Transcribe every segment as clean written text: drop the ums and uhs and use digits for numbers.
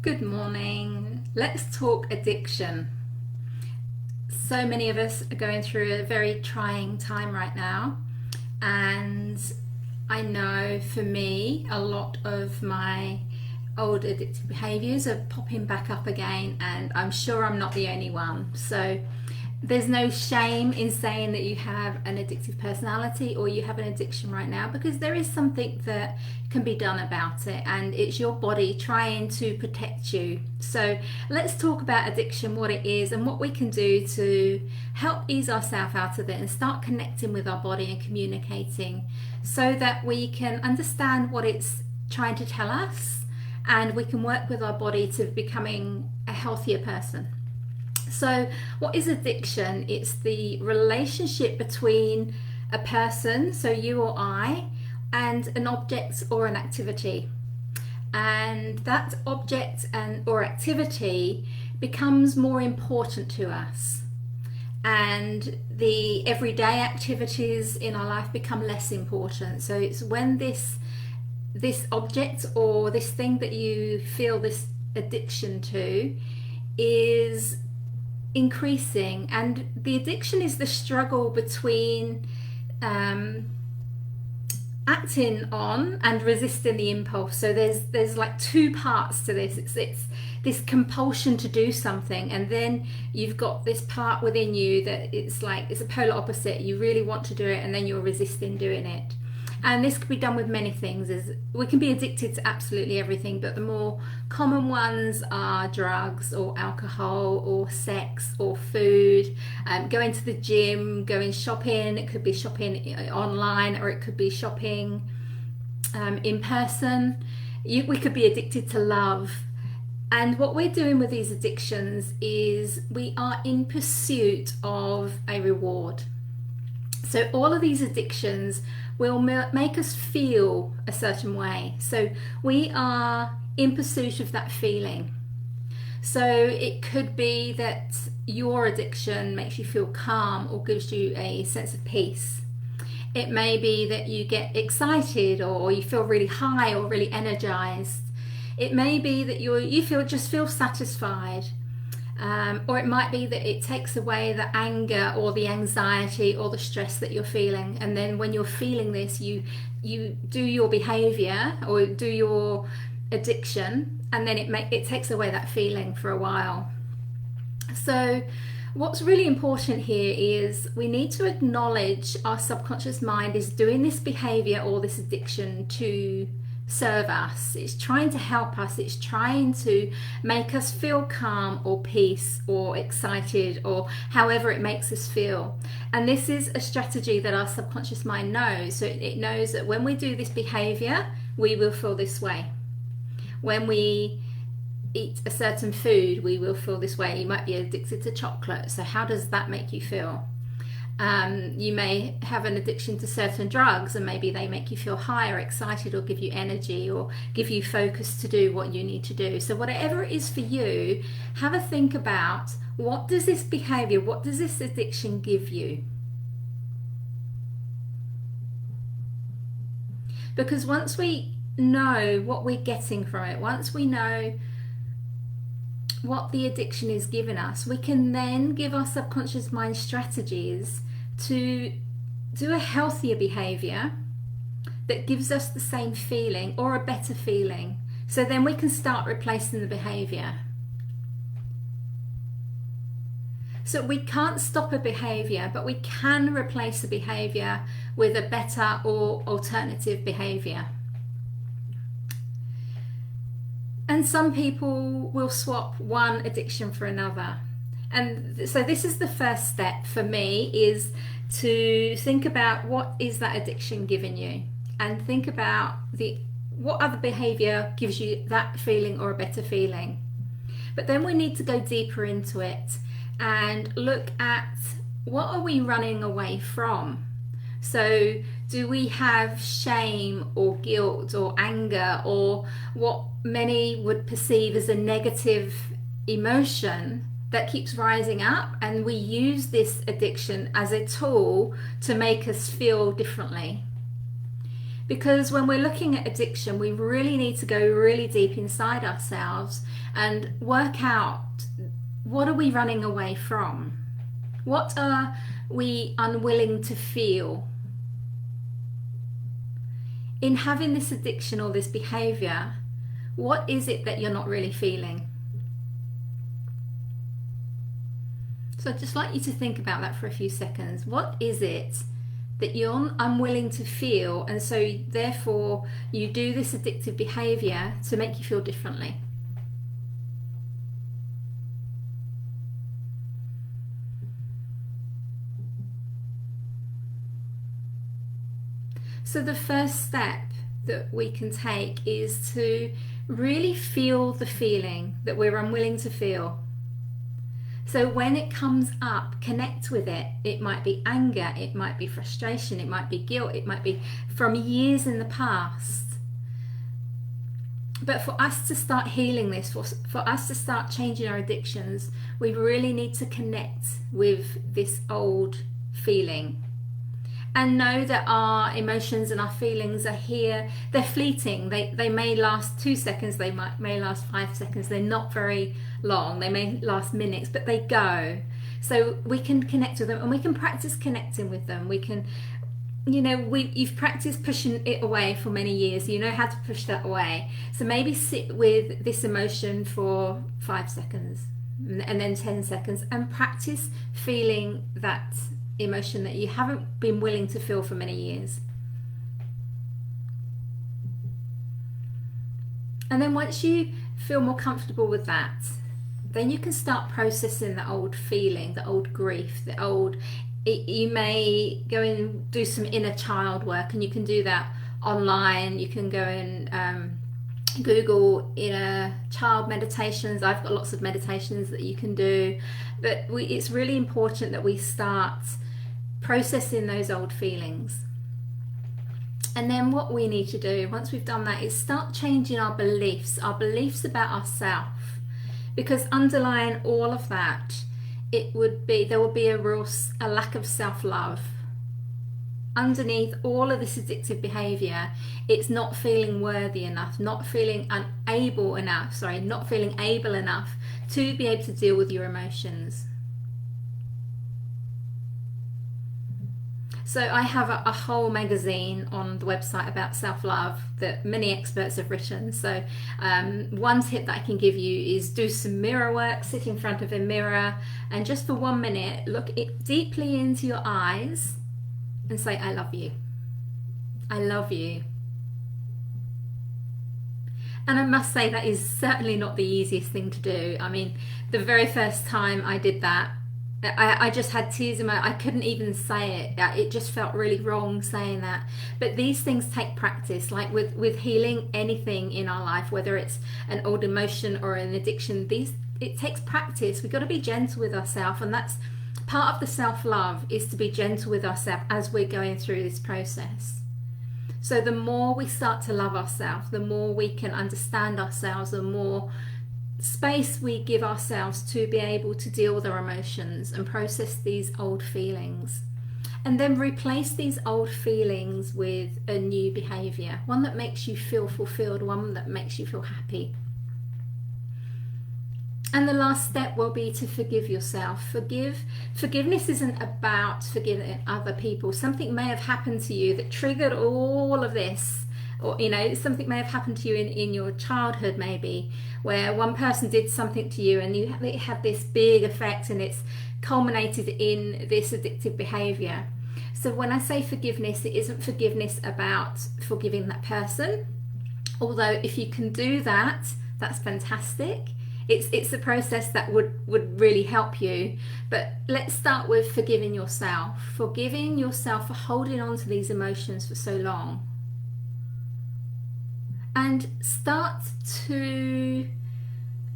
Good morning. Let's talk addiction. So many of us are going through a very trying time right now, and I know for me, a lot of my old addictive behaviours are popping back up again, and I'm sure I'm not the only one. So there's no shame in saying that you have an addictive personality or you have an addiction right now, because there is something that can be done about it, and it's your body trying to protect you. So let's talk about addiction, what it is and what we can do to help ease ourselves out of it and start connecting with our body and communicating, so that we can understand what it's trying to tell us and we can work with our body to becoming a healthier person. So what is addiction? It's the relationship between a person, so you or I, and an object or an activity. And that object and or activity becomes more important to us. And the everyday activities in our life become less important. So it's when this object or this thing that you feel this addiction to is increasing, and the addiction is the struggle between acting on and resisting the impulse. So there's like two parts to this. It's this compulsion to do something, and then you've got this part within you that it's a polar opposite. You really want to do it, and then you're resisting doing it. And this can be done with many things. We can be addicted to absolutely everything, but the more common ones are drugs or alcohol or sex or food, going to the gym, going shopping. It could be shopping online, or it could be shopping in person. We could be addicted to love. And what we're doing with these addictions is we are in pursuit of a reward. So all of these addictions will make us feel a certain way. So we are in pursuit of that feeling. So it could be that your addiction makes you feel calm or gives you a sense of peace. It may be that you get excited, or you feel really high or really energized. It may be that you feel satisfied. Or it might be that it takes away the anger or the anxiety or the stress that you're feeling, and then when you're feeling this, you do your behaviour or do your addiction, and then it takes away that feeling for a while. So what's really important here is we need to acknowledge our subconscious mind is doing this behaviour or this addiction to serve us. It's trying to help us. It's trying to make us feel calm or peace or excited, or however it makes us feel. And this is a strategy that our subconscious mind knows. So it knows that when we do this behavior, we will feel this way. When we eat a certain food, we will feel this way. You might be addicted to chocolate. So how does that make you feel? You may have an addiction to certain drugs, and maybe they make you feel high or excited or give you energy or give you focus to do what you need to do. So whatever it is for you, have a think about, what does this behavior, what does this addiction give you? Because once we know what we're getting from it, once we know what the addiction is giving us, we can then give our subconscious mind strategies to do a healthier behavior that gives us the same feeling or a better feeling. So then we can start replacing the behavior. So we can't stop a behavior, but we can replace the behavior with a better or alternative behavior. And some people will swap one addiction for another. And so this is the first step for me, is to think about what is that addiction giving you, and think about what other behavior gives you that feeling or a better feeling. But then we need to go deeper into it and look at, what are we running away from? So do we have shame or guilt or anger, or what many would perceive as a negative emotion that keeps rising up, and we use this addiction as a tool to make us feel differently? Because when we're looking at addiction, we really need to go really deep inside ourselves and work out, what are we running away from? What are we unwilling to feel? In having this addiction or this behaviour, what is it that you're not really feeling? So I'd just like you to think about that for a few seconds. What is it that you're unwilling to feel, and so therefore you do this addictive behaviour to make you feel differently? So the first step that we can take is to really feel the feeling that we're unwilling to feel. So when it comes up, connect with it. It might be anger, it might be frustration, it might be guilt, it might be from years in the past. But for us to start healing this, for us to start changing our addictions, we really need to connect with this old feeling. And know that our emotions and our feelings are here. They're fleeting. They may last 2 seconds, they may last 5 seconds. They're not very long. They may last minutes, but they go. So we can connect with them, and we can practice connecting with them. We can, you've practiced pushing it away for many years. You know how to push that away. So maybe sit with this emotion for 5 seconds and then 10 seconds and practice feeling that emotion that you haven't been willing to feel for many years. And then once you feel more comfortable with that, then you can start processing the old feeling, the old grief, you may go and do some inner child work, and you can do that online. You can go and Google inner child meditations. I've got lots of meditations that you can do, but it's really important that we start processing those old feelings. And then what we need to do once we've done that is start changing our beliefs about ourselves, because underlying all of that, there would be a lack of self-love. Underneath all of this addictive behavior, it's not feeling worthy enough, not feeling able enough to be able to deal with your emotions. So I have a whole magazine on the website about self-love that many experts have written. So one tip that I can give you is do some mirror work, sit in front of a mirror, and just for 1 minute, look deeply into your eyes and say, I love you. I love you. And I must say that is certainly not the easiest thing to do. I mean, the very first time I did that, I just had tears in my eyes. I couldn't even say it. It just felt really wrong saying that. But these things take practice. Like with healing anything in our life, whether it's an old emotion or an addiction, it takes practice. We've got to be gentle with ourselves, and that's part of the self-love, is to be gentle with ourselves as we're going through this process. So the more we start to love ourselves, the more we can understand ourselves, the more space we give ourselves to be able to deal with our emotions and process these old feelings, and then replace these old feelings with a new behavior, one that makes you feel fulfilled, one that makes you feel happy. And the last step will be to forgive yourself. Forgiveness isn't about forgiving other people. Something may have happened to you that triggered all of this, or something may have happened to you in your childhood, maybe, where one person did something to you and it had this big effect, and it's culminated in this addictive behavior. So when I say forgiveness, it isn't forgiveness about forgiving that person, although if you can do that, that's fantastic. It's a process that would really help you. But let's start with forgiving yourself for holding on to these emotions for so long. And start to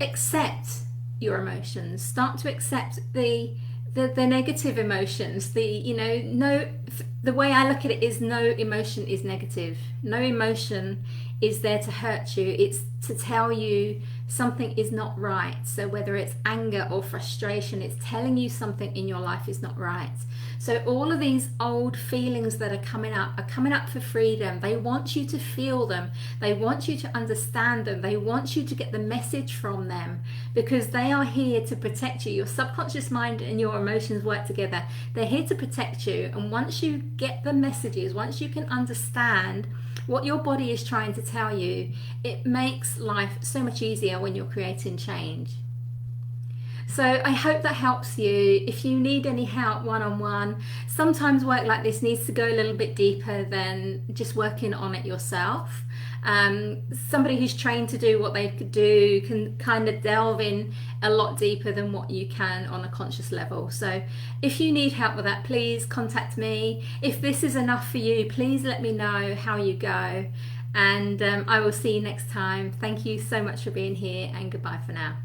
accept your emotions. Start to accept the negative emotions. The way I look at it is, no emotion is negative. No emotion is there to hurt you. It's to tell you something is not right. So whether it's anger or frustration, it's telling you something in your life is not right. So all of these old feelings that are coming up for freedom. They want you to feel them. They want you to understand them. They want you to get the message from them, because they are here to protect you. Your subconscious mind and your emotions work together. They're here to protect you. And once you get the messages, once you can understand what your body is trying to tell you, it makes life so much easier when you're creating change. So I hope that helps you. If you need any help one-on-one, sometimes work like this needs to go a little bit deeper than just working on it yourself. Somebody who's trained to do what they could do can kind of delve in a lot deeper than what you can on a conscious level. So if you need help with that, please contact me. If this is enough for you, please let me know how you go. And I will see you next time. Thank you so much for being here, and goodbye for now.